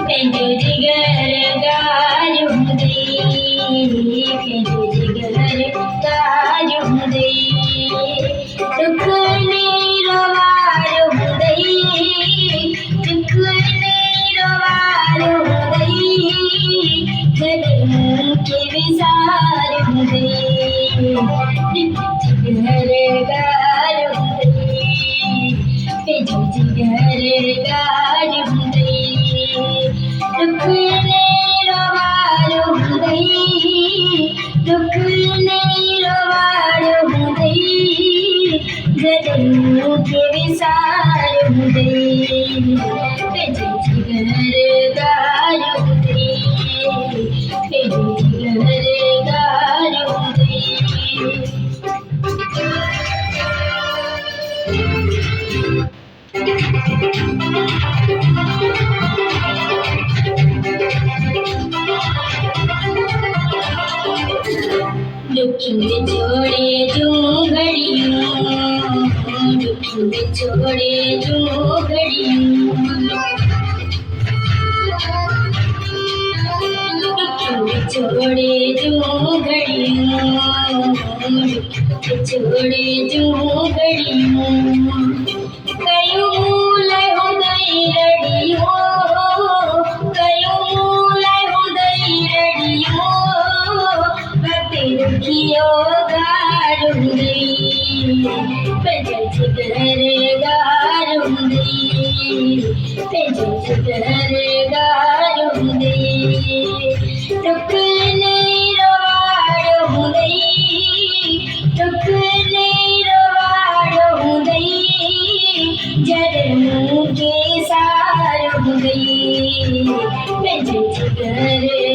पंहिंजो जिगर गारियो हूंदई, पंहिंजो जिगर गारियो हूंदई, दुख नेरो वारो हूंदई, दुख नेरो वारो हूंदई, जॾहिं मूंखे विसारियो हूंदई, जिगर गारियो हूंदई, पंहिंजो जिगर गारियो हूंदई, दुख नेरो वारो हूंदई, दुख नेरो वारो हूंदई, जॾहिं मूंखे विसारियो हूंदई, पंहिंजो जिगर गारियो हूंदई, पंहिंजो जिगर गारियो हूंदई। दुखियुनि छोड़े जूं घड़ियूं, दुखियुनि छोड़े जूं घड़ियूं, दुखियुनि छोड़े जूं घड़ियूं, दुखियुनि छोड़े जूं घड़ियूं, कयूं मूलाए हूंदई रड़ियूं, कयूं मूलाए हूंदई रड़ियूं, दुखियो गार हूंदई, पंहिंजो जिगर गार हूंदई, पंहिंजो जिगर गार हूंदई, दुख नेरो वारो हूंदई, दुख नेरो वारो हूंदई, जॾहिं मूंखे सार हूंदई, पंहिंजो जिगर